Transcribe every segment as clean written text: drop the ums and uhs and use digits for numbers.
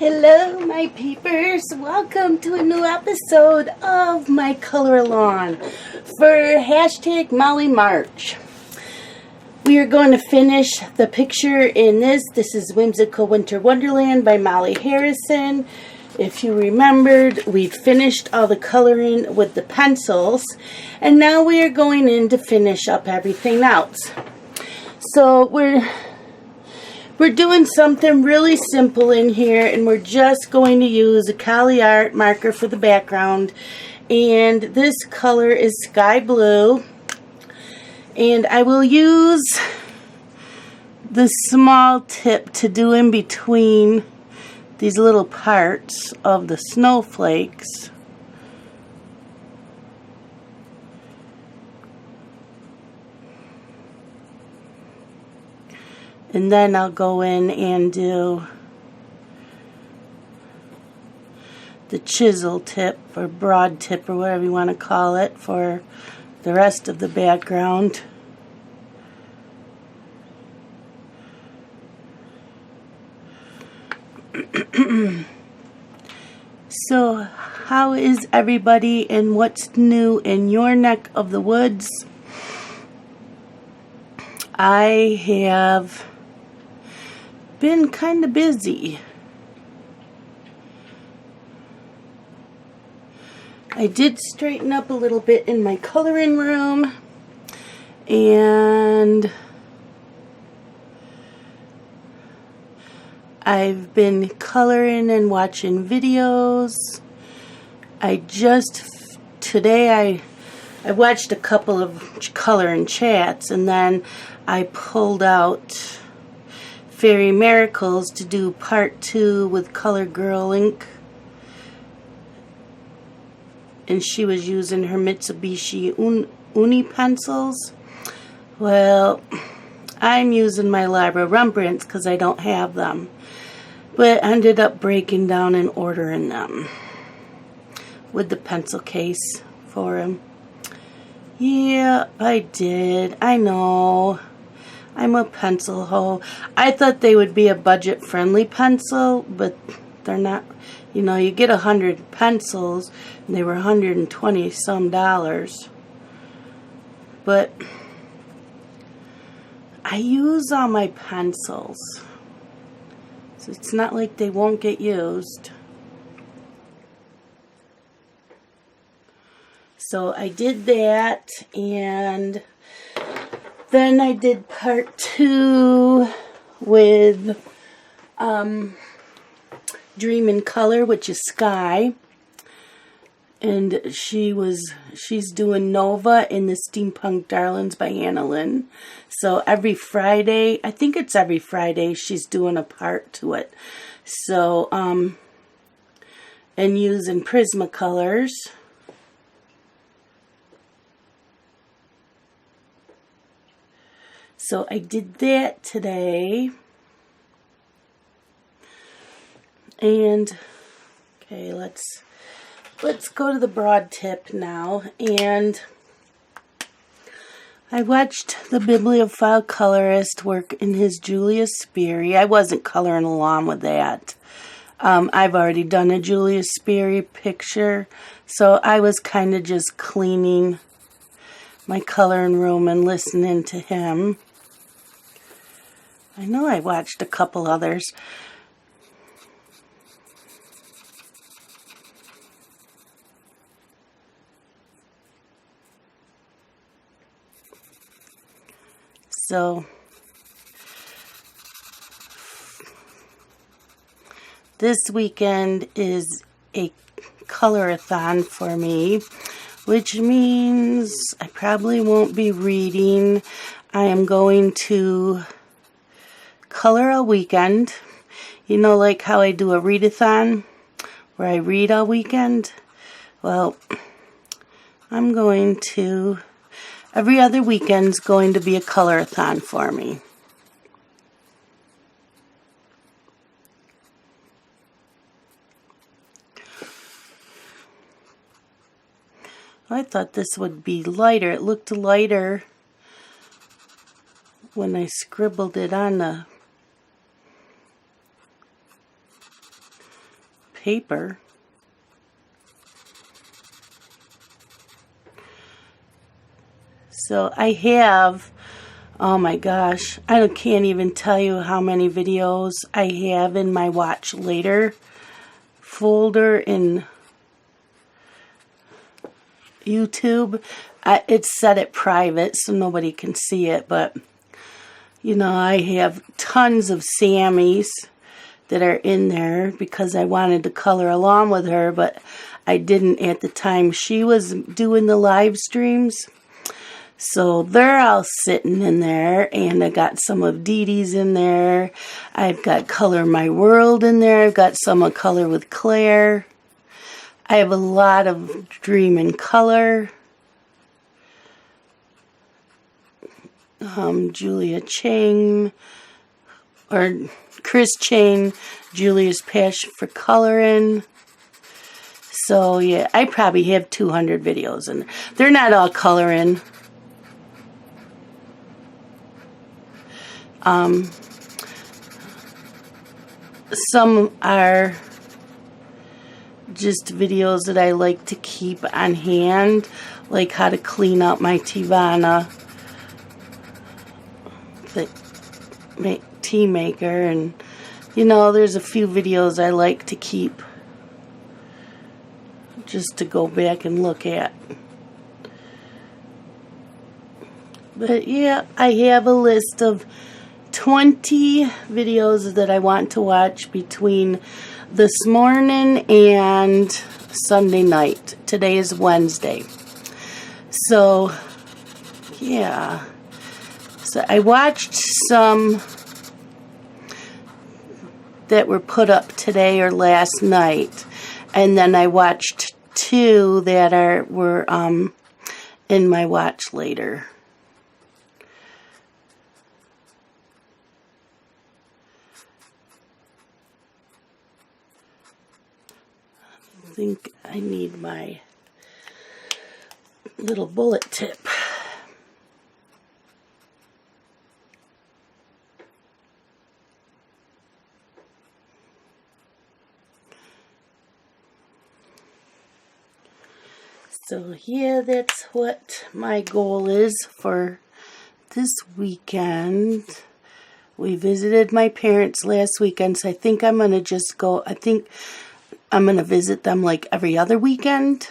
Hello, my peepers. Welcome to a new episode of my color along for hashtag Molly March. We are going to finish the picture in this. This is Whimsical Winter Wonderland by Molly Harrison. If you remembered, we finished all the coloring with the pencils, and now we are going in to finish up everything else. So we're doing something really simple in here, and we're just going to use a Cali Art marker for the background, and this color is sky blue, and I will use the small tip to do in between these little parts of the snowflakes. And then I'll go in and do the chisel tip or broad tip or whatever you want to call it for the rest of the background. So, how is everybody and what's new in your neck of the woods? I have been kind of busy. I did straighten up a little bit in my coloring room, and I've been coloring and watching videos. Today I watched a couple of coloring chats, and then I pulled out Fairy Miracles to do part 2 with Color Girl ink, and she was using her Mitsubishi Uni pencils. Well, I'm using my Labra Rembrandts because I don't have them, but ended up breaking down and ordering them with the pencil case for them. Yeah, I did. I know. I'm a pencil hoe. I thought they would be a budget-friendly pencil, but they're not. You know, you get 100 pencils, and they were $120 some. But I use all my pencils, so it's not like they won't get used. So I did that, and then I did part 2 with Dream in Color, which is Sky. And she's doing Nova in the Steampunk Darlings by Hannah Lynn. So every Friday, I think it's every Friday, she's doing a part to it. So, and using Prismacolors. So I did that today. And okay, let's go to the broad tip now. And I watched the bibliophile colorist work in his Julius Sperry. I wasn't coloring along with that. I've already done a Julius Sperry picture, so I was kind of just cleaning my coloring room and listening to him. I know I watched a couple others. So this weekend is a colorathon for me, which means I probably won't be reading. I am going to color all weekend. You know, like how I do a readathon where I read all weekend? Well, I'm going to, every other weekend's going to be a colorathon for me. I thought this would be lighter. It looked lighter when I scribbled it on the paper. So I have, oh my gosh, I can't even tell you how many videos I have in my Watch Later folder in YouTube. It's set at private so nobody can see it, but you know, I have tons of Sammys that are in there because I wanted to color along with her, but I didn't at the time she was doing the live streams. So they're all sitting in there, and I got some of Dee Dee's in there. I've got Color My World in there. I've got some of Color with Claire. I have a lot of Dream in Color. Julia Chang, or Chris Chang, Julia's Passion for Coloring. So yeah, I probably have 200 videos, and they're not all coloring. Some are just videos that I like to keep on hand, like how to clean out my Tivana tea maker, and you know, there's a few videos I like to keep just to go back and look at. But yeah, I have a list of 20 videos that I want to watch between this morning and Sunday night. Today is Wednesday. So, yeah. So I watched some that were put up today or last night. And then I watched 2 that were in my Watch Later. I think I need my little bullet tip. So yeah, that's what my goal is for this weekend. We visited my parents last weekend, so I think I'm going to just go, I think I'm going to visit them like every other weekend.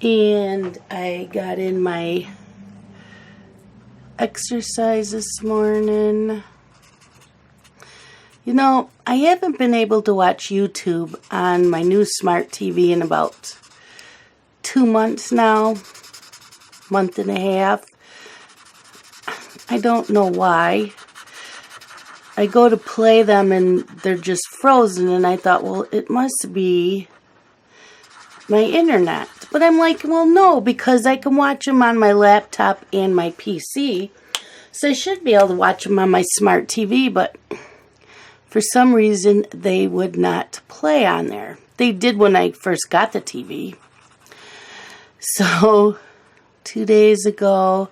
And I got in my exercise this morning. You know, I haven't been able to watch YouTube on my new smart TV in about 2 months now, month and a half. I don't know why. I go to play them and they're just frozen, and I thought, well, it must be my internet. But I'm like, well, no, because I can watch them on my laptop and my PC. So I should be able to watch them on my smart TV, but for some reason they would not play on there. They did when I first got the TV. So 2 days ago,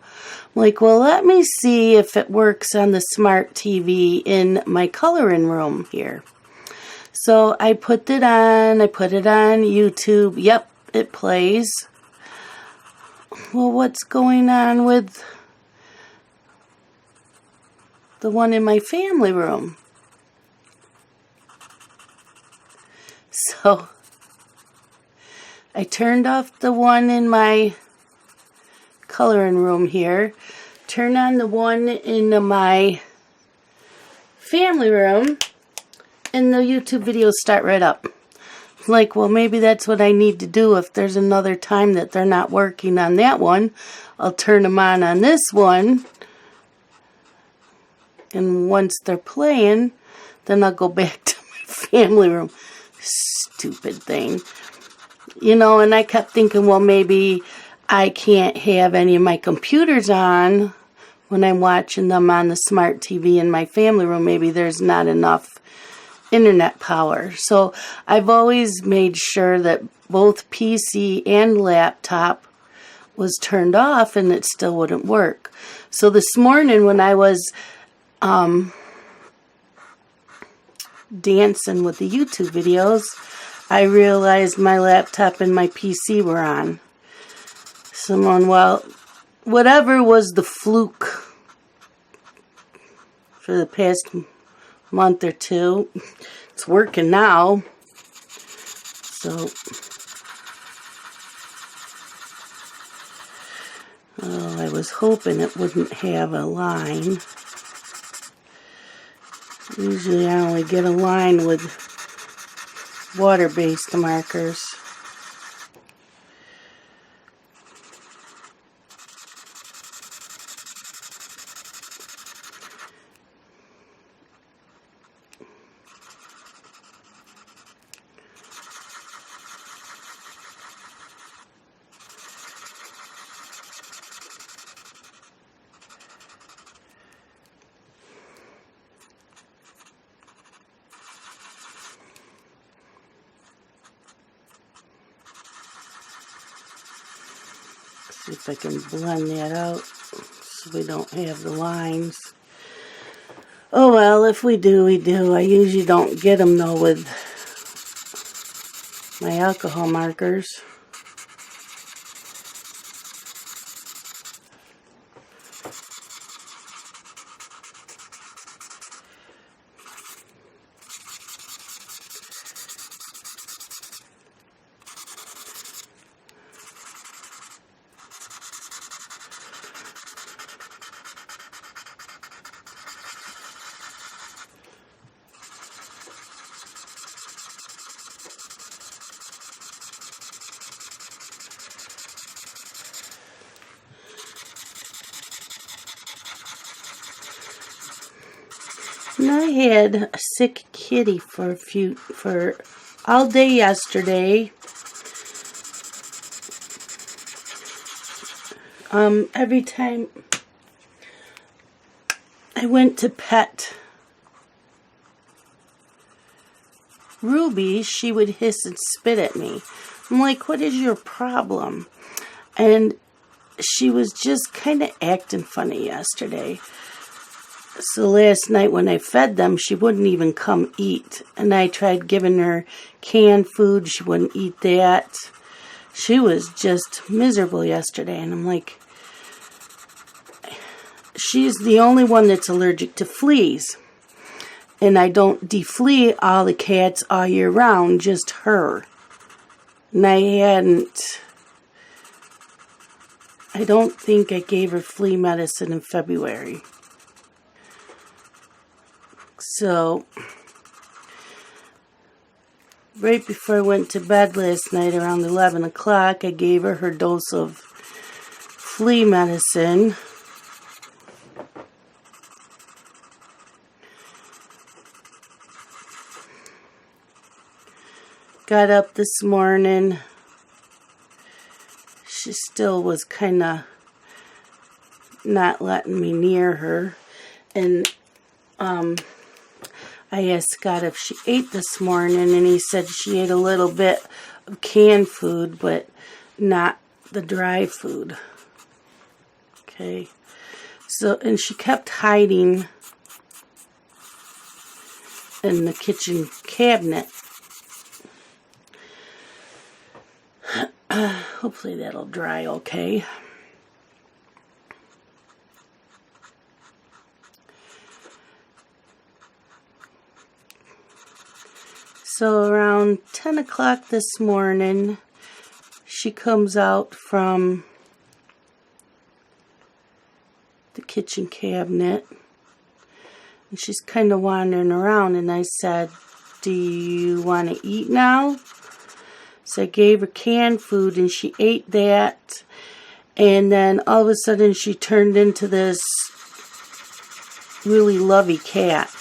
I'm like, well, let me see if it works on the smart TV in my coloring room here. So I put it on YouTube. Yep, it plays. Well, what's going on with the one in my family room? So I turned off the one in my coloring room here, turned on the one in my family room, and the YouTube videos start right up. Like, well, maybe that's what I need to do. If there's another time that they're not working on that one, I'll turn them on this one. And once they're playing, then I'll go back to my family room. Stupid thing. You know, and I kept thinking, well, maybe I can't have any of my computers on when I'm watching them on the smart TV in my family room, maybe there's not enough internet power. So I've always made sure that both PC and laptop was turned off, and it still wouldn't work. So this morning when I was dancing with the YouTube videos, I realized my laptop and my PC were on. Well, whatever was the fluke for the past month or two, it's working now. So, I was hoping it wouldn't have a line. Usually I only get a line with water-based markers. See if I can blend that out so we don't have the lines. Oh well, if we do, we do. I usually don't get them though with my alcohol markers. And I had a sick kitty for all day yesterday. Every time I went to pet Ruby, she would hiss and spit at me. I'm like, what is your problem? And she was just kind of acting funny yesterday. So last night when I fed them, she wouldn't even come eat. And I tried giving her canned food. She wouldn't eat that. She was just miserable yesterday. And I'm like, she's the only one that's allergic to fleas. And I don't deflea all the cats all year round, just her. And I don't think I gave her flea medicine in February. So, right before I went to bed last night around 11 o'clock, I gave her dose of flea medicine. Got up this morning. She still was kind of not letting me near her. And I asked Scott if she ate this morning, and he said she ate a little bit of canned food, but not the dry food. Okay. So, and she kept hiding in the kitchen cabinet. Hopefully that'll dry okay. So around 10 o'clock this morning, she comes out from the kitchen cabinet, and she's kind of wandering around, and I said, do you want to eat now? So I gave her canned food, and she ate that, and then all of a sudden she turned into this really lovey cat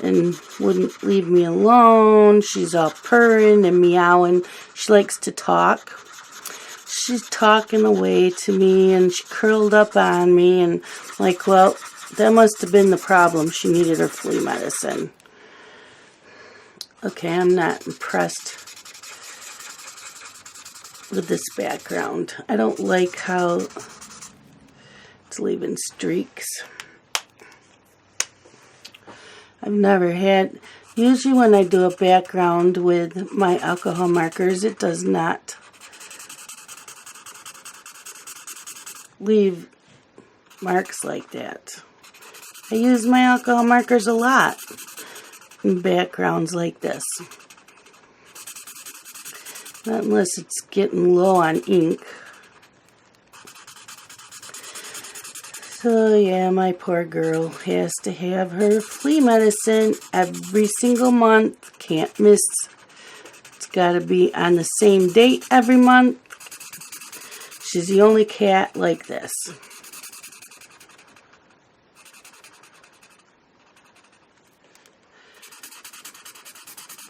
and wouldn't leave me alone. She's all purring and meowing. She likes to talk. she's talking away to me, and she curled up on me, and like, well, that must have been the problem. She needed her flea medicine. Okay, I'm not impressed with this background. I don't like how it's leaving streaks. I've never had, usually when I do a background with my alcohol markers, it does not leave marks like that. I use my alcohol markers a lot in backgrounds like this. Not unless it's getting low on ink. So yeah, my poor girl has to have her flea medicine every single month. Can't miss. It's got to be on the same date every month. She's the only cat like this.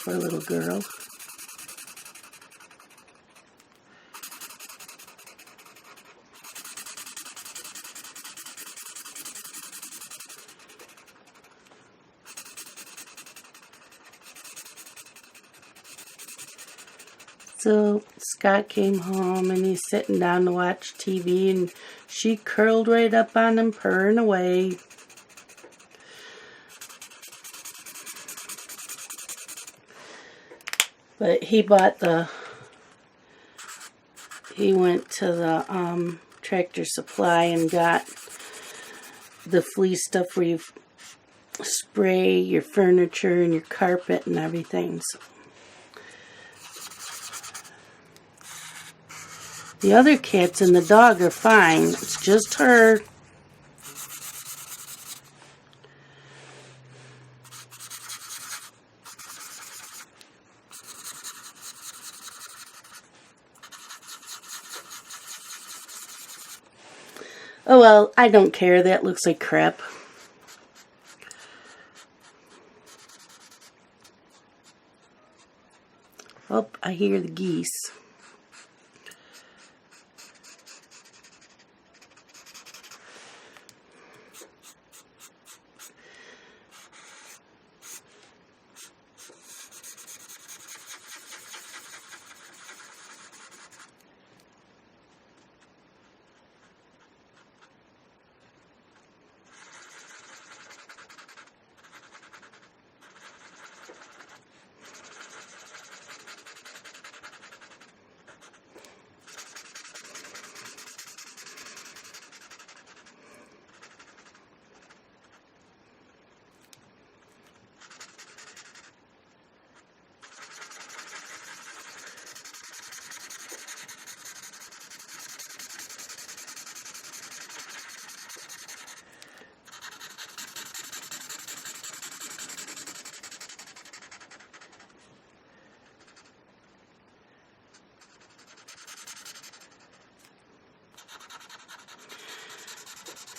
Poor little girl. So Scott came home and he's sitting down to watch TV, and she curled right up on him, purring away. But he went to the Tractor Supply and got the flea stuff where you spray your furniture and your carpet and everything. So the other cats and the dog are fine. It's just her. Oh well, I don't care. That looks like crap. Oh, I hear the geese.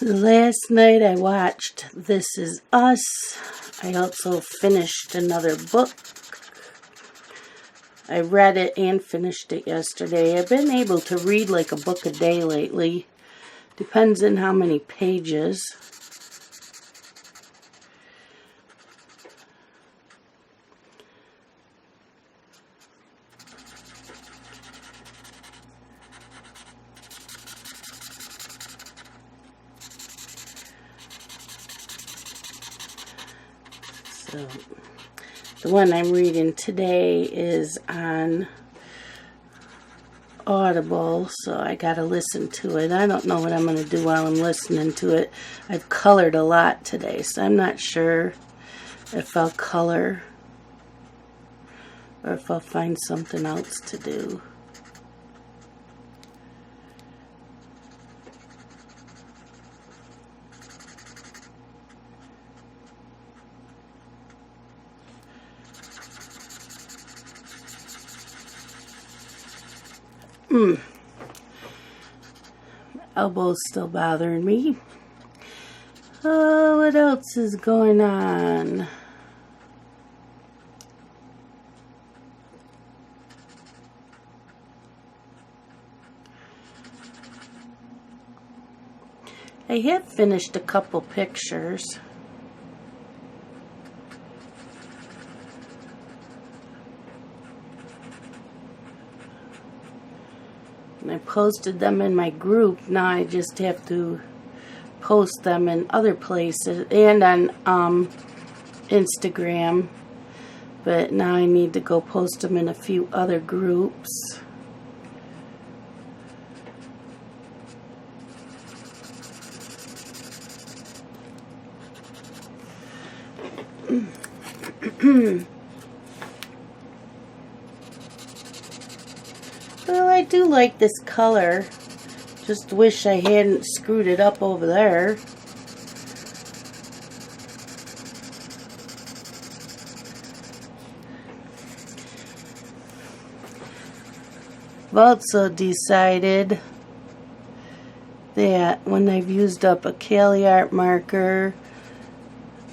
Last night I watched This Is Us. I also finished another book. I read it and finished it yesterday. I've been able to read like a book a day lately. Depends on how many pages. So, the one I'm reading today is on Audible, so I gotta listen to it. I don't know what I'm gonna do while I'm listening to it. I've colored a lot today, so I'm not sure if I'll color or if I'll find something else to do. My elbow's still bothering me. Oh, what else is going on? I have finished a couple pictures. And I posted them in my group. Now I just have to post them in other places and on Instagram. But now I need to go post them in a few other groups. Well, I do like this color. Just wish I hadn't screwed it up over there. I've also decided that when I've used up a Cali Art marker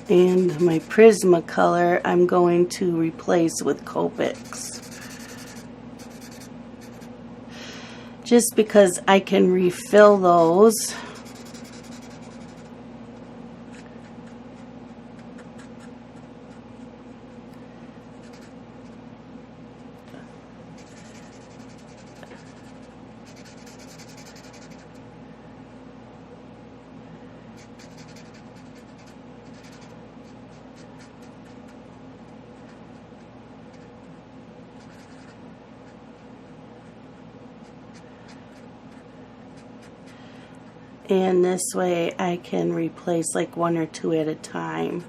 and my Prismacolor, I'm going to replace with Copics. Just because I can refill those. And this way I can replace like one or two at a time.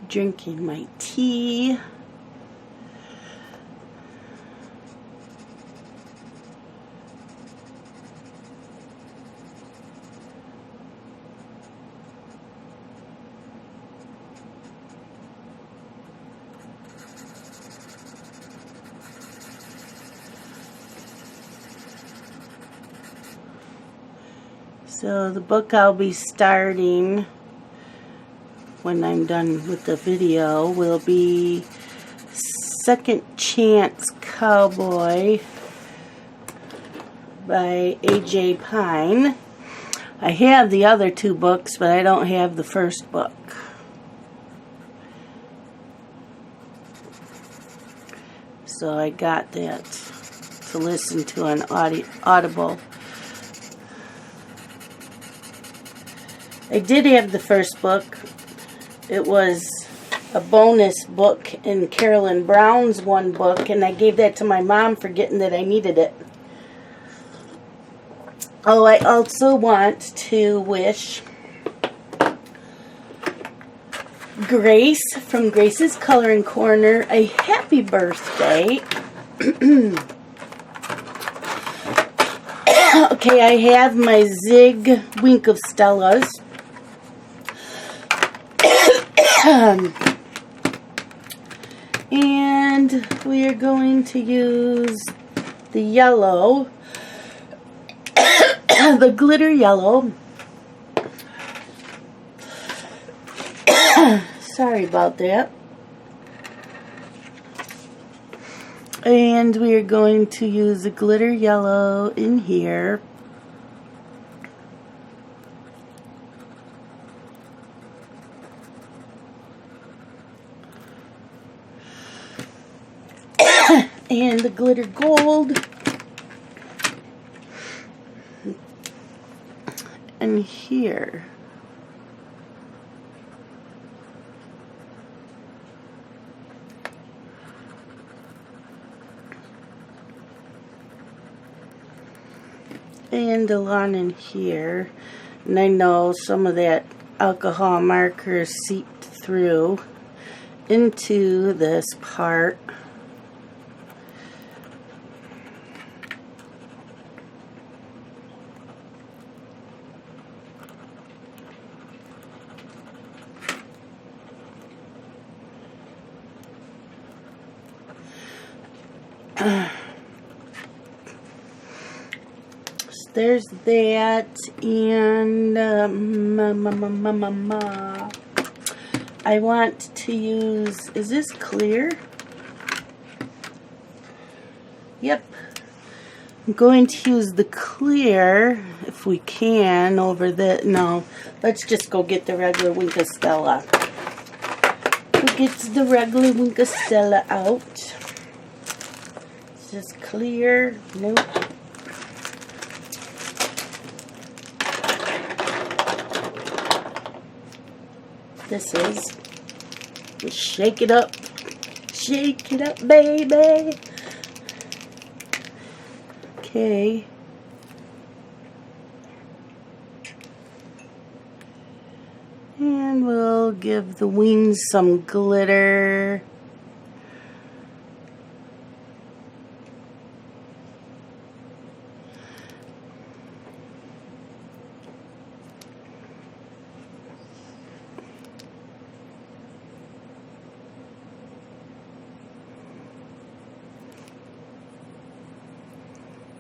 Drinking my tea. So the book I'll be starting when I'm done with the video will be Second Chance Cowboy by A.J. Pine. I have the other two books, but I don't have the first book. So I got that to listen to on Audible. I did have the first book. It was a bonus book in Carolyn Brown's one book, and I gave that to my mom forgetting that I needed it. Oh, I also want to wish Grace from Grace's Coloring Corner a happy birthday. Okay, I have my Zig Wink of Stellas. And we are going to use the yellow, the glitter yellow. Sorry about that. And we are going to use the glitter yellow in here. And the glitter gold. And here. and along in here. And I know some of that alcohol marker seeped through into this part. There's that, and I want to use, is this clear? Yep. I'm going to use the clear, if we can, over the, no, let's just go get the regular Whimsical. We'll get the regular Whimsical out. Is this clear? Nope. This is. Just shake it up. Shake it up, baby. Okay. And we'll give the wings some glitter.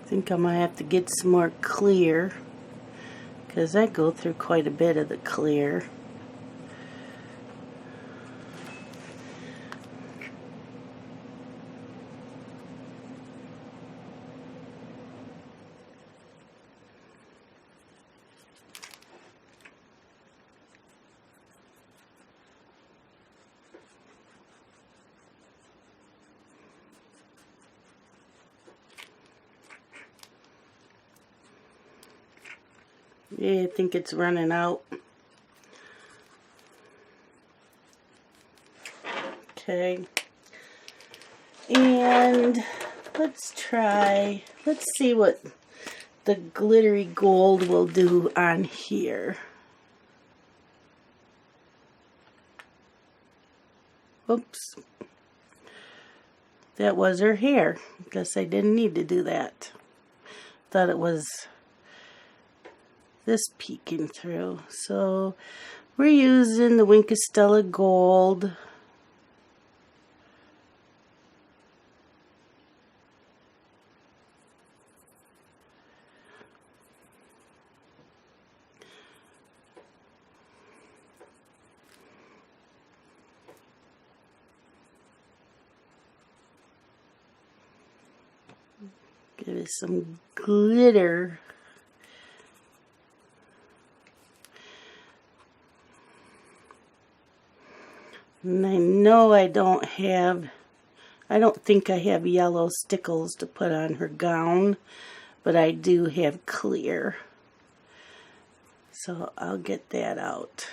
I think I'm going to have to get some more clear, because I go through quite a bit of the clear. Yeah, I think it's running out. Okay. And let's see what the glittery gold will do on here. Oops. That was her hair. Guess I didn't need to do that. Thought it was this peeking through. So we're using the Whimsical gold. Give it some glitter. And I know I don't think I have yellow stickles to put on her gown, but I do have clear. So I'll get that out.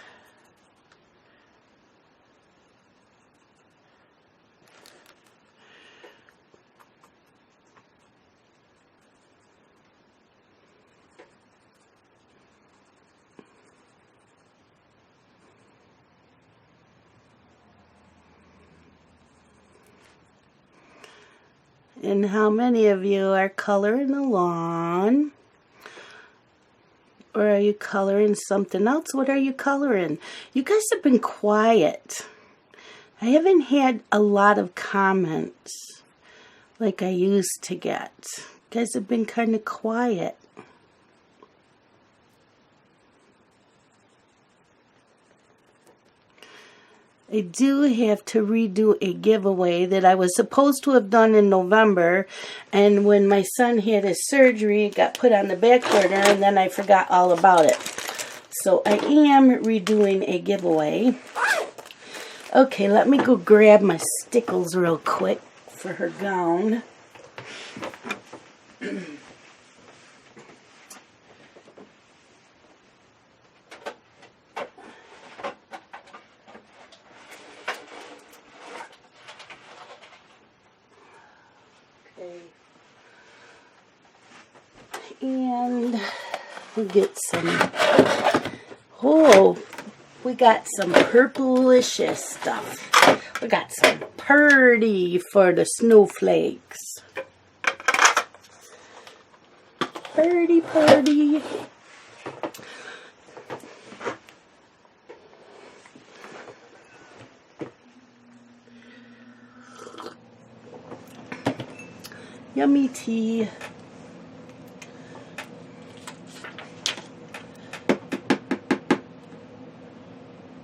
And how many of you are coloring the lawn? Or are you coloring something else? What are you coloring? You guys have been quiet. I haven't had a lot of comments like I used to get. You guys have been kind of quiet. I do have to redo a giveaway that I was supposed to have done in November, and when my son had his surgery, it got put on the back burner, and then I forgot all about it. So I am redoing a giveaway. Okay, let me go grab my stickles real quick for her gown. And we'll get some, oh, we got some purplicious stuff. We got some purdy for the snowflakes. Purdy, purdy. Yummy tea.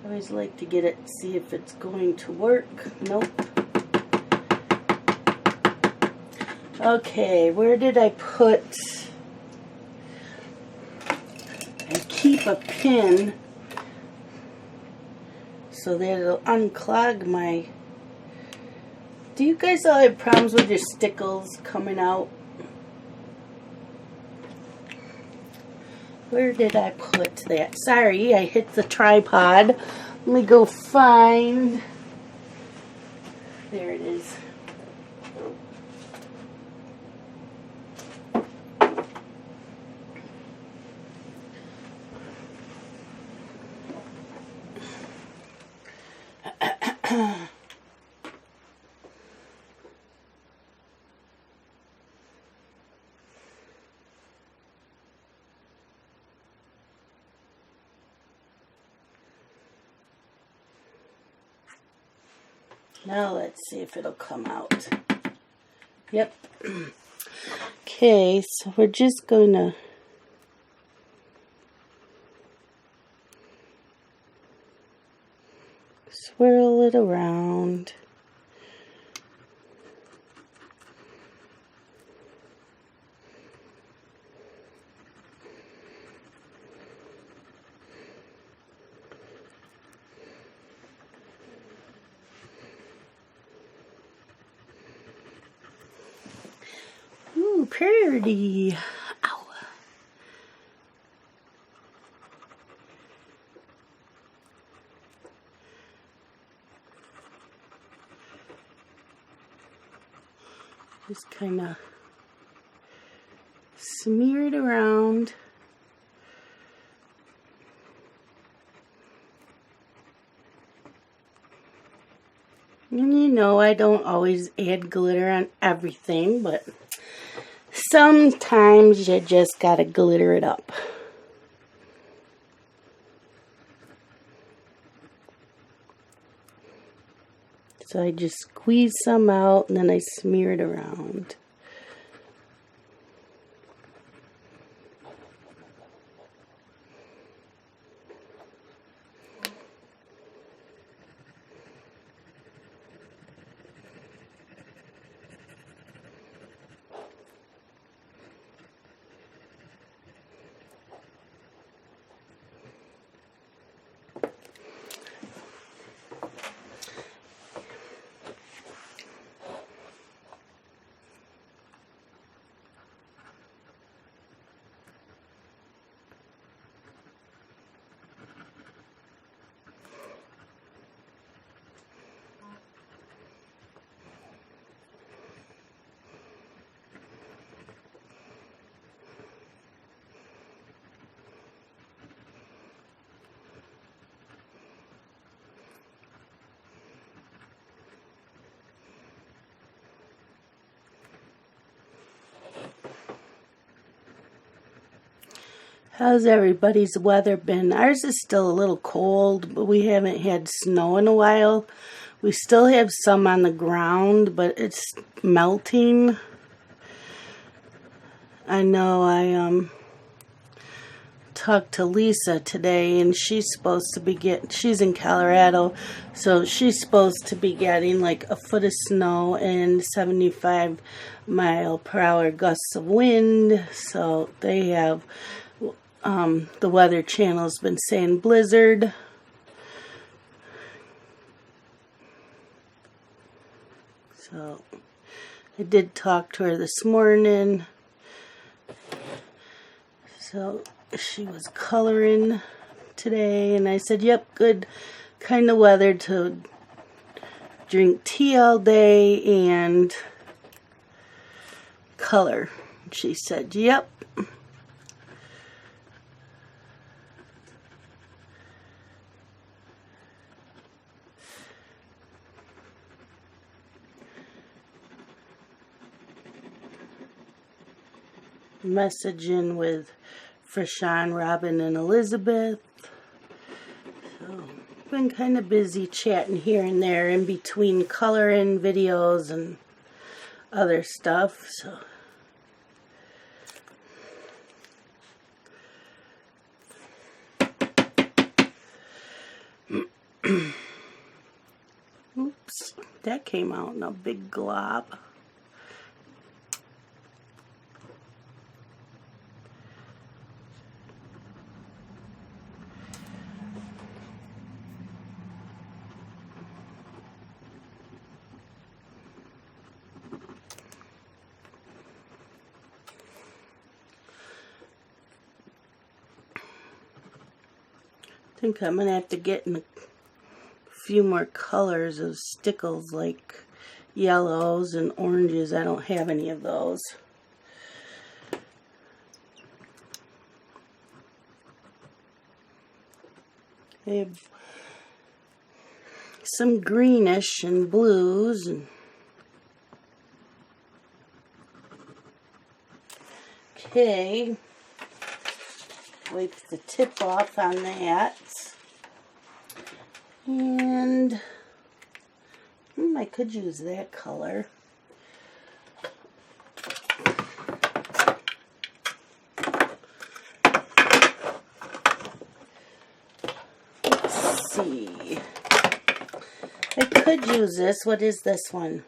I always like to get it, see if it's going to work. Nope. Okay, where did I put? I keep a pin so that it'll unclog my... Do you guys all have problems with your stickles coming out? Where did I put that? Sorry, I hit the tripod. Let me go find... There it is. Now let's see if it'll come out. Yep. Okay, so we're just going to swirl it around. Ooh, pretty. Ow. Just kind of smear it around. And you know, I don't always add glitter on everything, but sometimes you just gotta glitter it up. So I just squeeze some out and then I smear it around. How's everybody's weather been? Ours is still a little cold, but we haven't had snow in a while. We still have some on the ground, but it's melting. I know I talked to Lisa today, and she's supposed to be she's in Colorado, so she's supposed to be getting like a foot of snow and 75-mile-per-hour gusts of wind. So they have... the Weather Channel's been saying blizzard. So I did talk to her this morning. So she was coloring today, and I said, yep, good kind of weather to drink tea all day and color. She said, yep. messaging with Frashawn, Robin, and Elizabeth. So, been kind of busy chatting here and there in between coloring videos and other stuff. So. Oops, that came out in a big glob. I think I'm going to have to get in a few more colors of stickles, like yellows and oranges. I don't have any of those. I have some greenish and blues and okay. Wipe the tip off on that. And I could use that color. Let's see. I could use this. What is this one?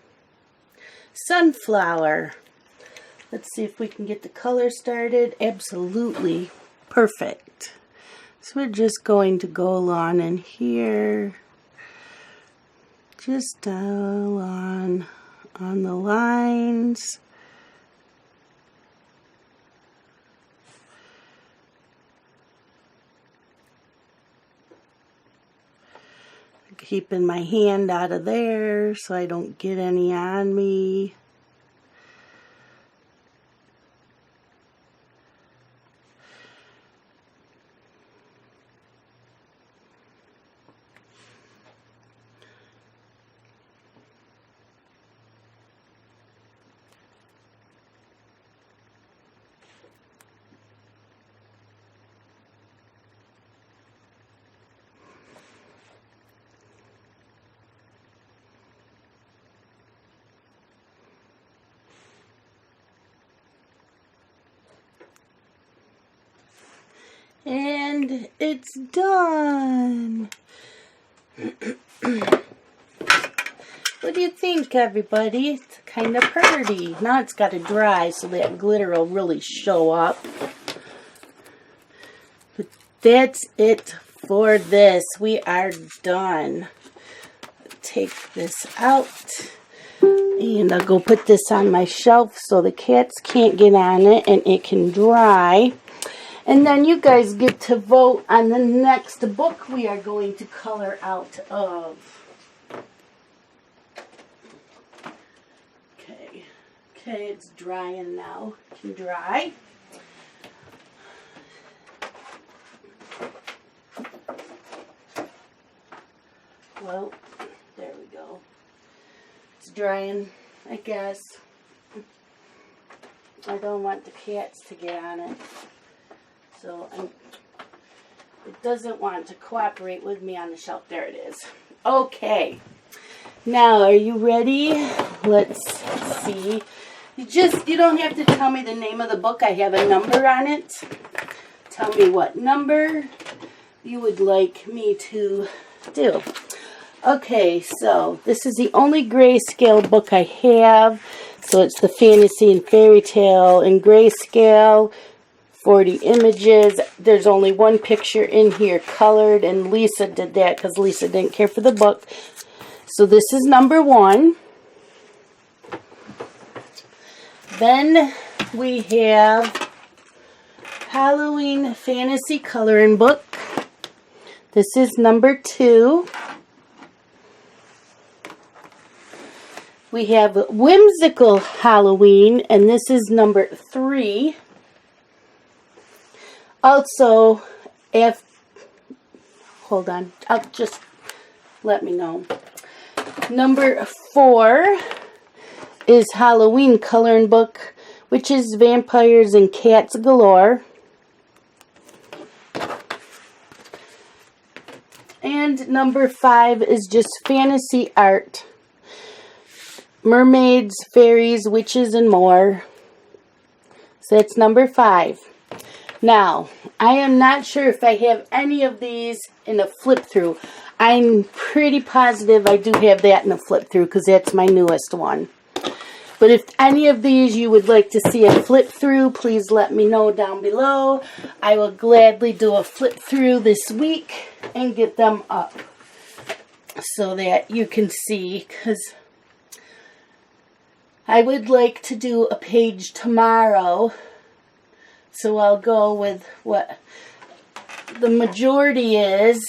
Sunflower. Let's see if we can get the color started. Absolutely perfect. So we're just going to go along in here, just along on the lines. Keeping my hand out of there so I don't get any on me. And it's done. What do you think, everybody? It's kind of pretty. Now it's got to dry so that glitter will really show up. But that's it for this. We are done. Take this out. And I'll go put this on my shelf so the cats can't get on it and it can dry. And then you guys get to vote on the next book we are going to color out of. Okay, it's drying now. It can dry. Well, there we go. It's drying, I guess. I don't want the cats to get on it. So it doesn't want to cooperate with me on the shelf. There it is. Okay. Now, are you ready? Let's see. You don't have to tell me the name of the book. I have a number on it. Tell me what number you would like me to do. Okay, so this is the only grayscale book I have. So it's the Fantasy and Fairy Tale in grayscale. 40 images. There's only one picture in here colored, and Lisa did that because Lisa didn't care for the book. So this is number 1. Then we have Halloween Fantasy Coloring Book. This is number 2. We have Whimsical Halloween, and this is number 3. Also, hold on, just let me know. Number 4 is Halloween Coloring Book, Witches, Vampires, and Cats Galore. And number 5 is just fantasy art. Mermaids, fairies, witches, and more. So that's number 5. Now, I am not sure if I have any of these in a flip through. I'm pretty positive I do have that in a flip through because that's my newest one. But if any of these you would like to see a flip through, please let me know down below. I will gladly do a flip through this week and get them up so that you can see, because I would like to do a page tomorrow. So I'll go with what the majority is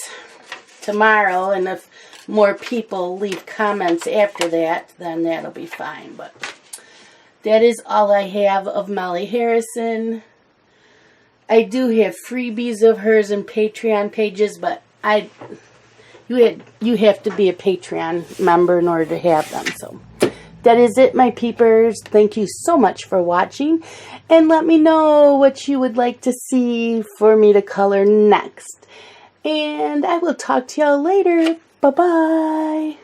tomorrow, and if more people leave comments after that, then that'll be fine. But that is all I have of Molly Harrison. I do have freebies of hers and Patreon pages, but you have to be a Patreon member in order to have them. So that is it, my peepers. Thank you so much for watching, and let me know what you would like to see for me to color next. And I will talk to y'all later. Bye-bye.